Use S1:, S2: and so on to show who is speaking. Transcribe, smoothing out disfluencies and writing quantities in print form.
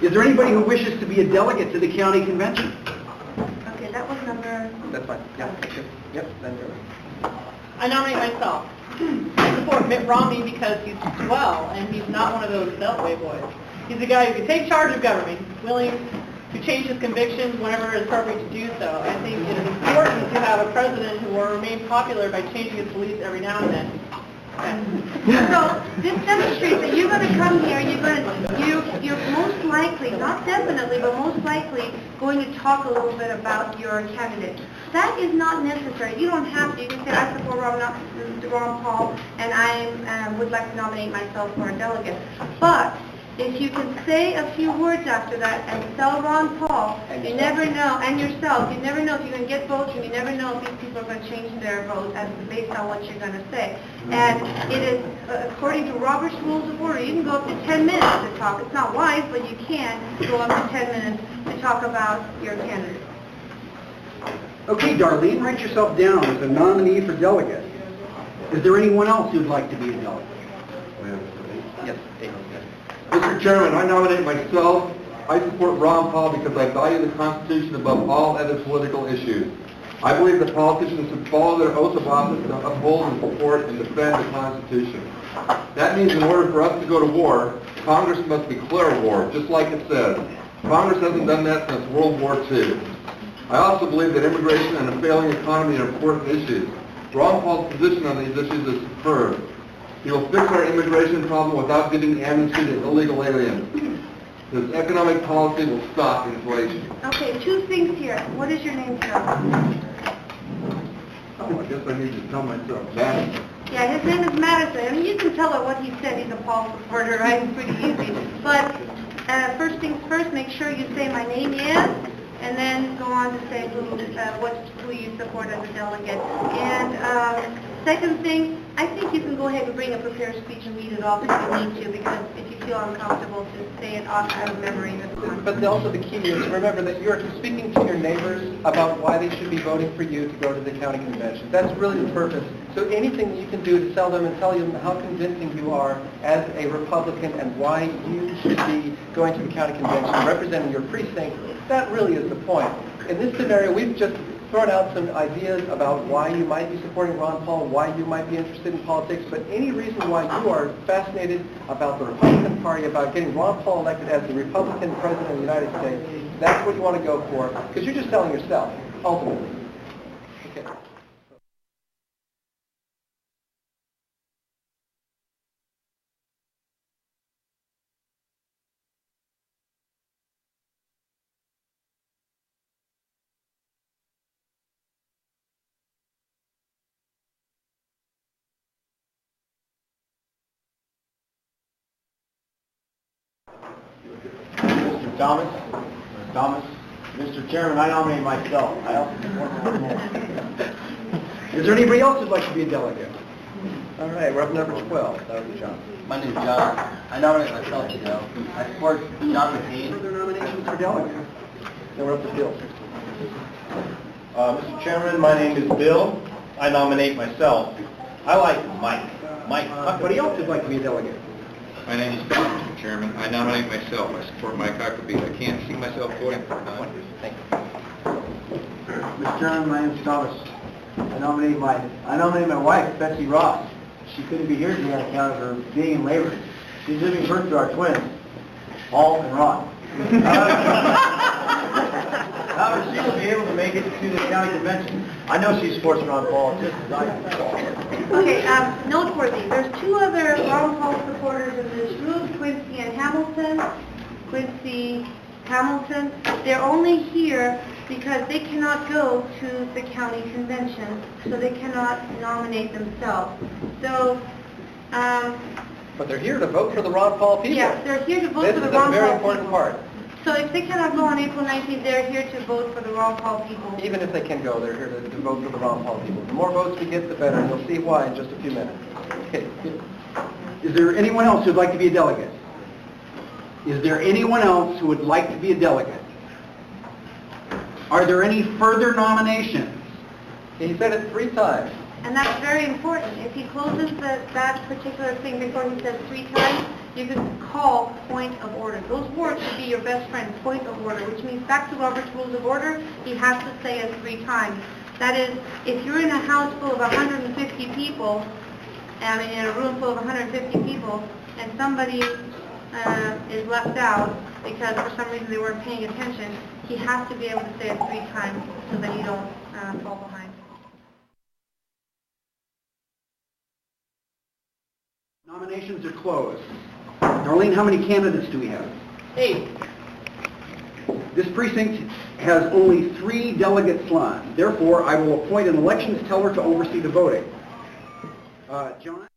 S1: Is there anybody who wishes to be a delegate to the county convention?
S2: Okay, that was number...
S1: That's fine. Yeah. Yep. Then
S3: I nominate myself. I support Mitt Romney because he's swell and he's not one of those beltway boys. He's a guy who can take charge of government. He's willing to change his convictions whenever it's appropriate to do so. I think it is important to have a president who will remain popular by changing his beliefs every now and then.
S2: So this demonstrates that you're going to come here, you're most likely, not definitely, but most likely going to talk a little bit about your candidate. That is not necessary. You don't have to. You can say, I support Ron Paul, and I would like to nominate myself for a delegate. But if you can say a few words after that and sell Ron Paul, you never know, and yourself, you never know if you're going to get votes, and you never know if these people are going to change their vote based on what you're going to say. And it is, according to Robert's Rules of Order, you can go up to 10 minutes to talk. It's not wise, but you can go up to 10 minutes to talk about your candidate.
S1: Okay, Darlene, write yourself down as a nominee for delegate. Is there anyone else who'd like to be a delegate? Yes, Dave.
S4: Mr. Chairman, I nominate myself. I support Ron Paul because I value the Constitution above all other political issues. I believe that politicians should follow their oath of office to uphold and support and defend the Constitution. That means in order for us to go to war, Congress must declare war, just like it says. Congress hasn't done that since World War II. I also believe that immigration and a failing economy are important issues. Ron Paul's position on these issues is superb. He will fix our immigration problem without giving amnesty to illegal aliens. His economic policy will stop inflation.
S2: Okay, two things here. What is your name, sir?
S4: Oh, I guess I need to tell myself that.
S2: Yeah, his name is Madison. I mean, you can tell her what he said. He's a Paul supporter, right? It's pretty easy. But first things first, make sure you say my name is, and then go on to say who you support as a delegate. And second thing, I think you can go ahead and bring a prepared speech and read it off if you need to, because if you feel uncomfortable to say it off out of memory, that's fine.
S5: But also the key is remember that you're speaking to your neighbors about why they should be voting for you to go to the county convention. That's really the purpose. So anything you can do to sell them and tell them how convincing you are as a Republican and why you should be going to the county convention, representing your precinct, that really is the point. In this scenario, we've just thrown out some ideas about why you might be supporting Ron Paul, why you might be interested in politics, but any reason why you are fascinated about the Republican Party, about getting Ron Paul elected as the Republican President of the United States, that's what you want to go for, because you're just selling yourself, ultimately. Okay.
S6: Mr. Thomas, Mr. Chairman, I nominate myself. I also support Ron Paul.
S1: Is there anybody else who'd like to be a delegate?
S5: All right, we're up to number 12. That was John.
S7: My name is John. I nominate myself to go. I support John McCain.
S1: Further nominations for delegate?
S5: Then we're up to Bill.
S6: Mr. Chairman, my name is Bill. I nominate myself. I like Mike.
S1: Anybody else who'd like to be a delegate?
S4: My name is Don, Mr. Chairman. I nominate myself. I support Mike Huckabee. I can't see myself voting for Don.
S5: Thank you.
S6: Mr. Chairman, my name is Thomas. I nominate my wife, Betsy Ross. She couldn't be here today on account of her being in labor. She's giving birth to our twins, Paul and Ron. However, she will be able to make it to the county convention. I know she supports Ron Paul just as I do.
S2: Okay, noteworthy. There's two other Ron Paul supporters in this room, Quincy and Hamilton. Quincy, Hamilton. They're only here because they cannot go to the county convention, so they cannot nominate themselves. So,
S5: But they're here to vote for the Ron Paul people.
S2: yeah, they're here to vote for the
S5: This is
S2: Ron
S5: a very
S2: Paul
S5: important
S2: people.
S5: part.
S2: So if they cannot go on April 19th, they're here to vote for the Ron Paul people.
S5: Even if they can go, they're here to vote for the Ron Paul people. The more votes we get, the better, and you'll see why in just a few minutes. Okay.
S1: Is there anyone else who'd like to be a delegate? Is there anyone else who would like to be a delegate? Are there any further nominations?
S5: He said it 3 times.
S2: And that's very important. If he closes that particular thing before he says 3 times, you could call point of order. Those words should be your best friend, point of order, which means back to Robert's Rules of Order, he has to say it 3 times. That is, if you're in a house full of 150 people, I mean in a room full of 150 people, and somebody is left out because for some reason they weren't paying attention, he has to be able to say it 3 times so that you don't fall behind.
S1: Nominations are closed. Darlene, how many candidates do we have?
S3: 8.
S1: This precinct has only 3 delegate slots. Therefore, I will appoint an elections teller to oversee the voting. John?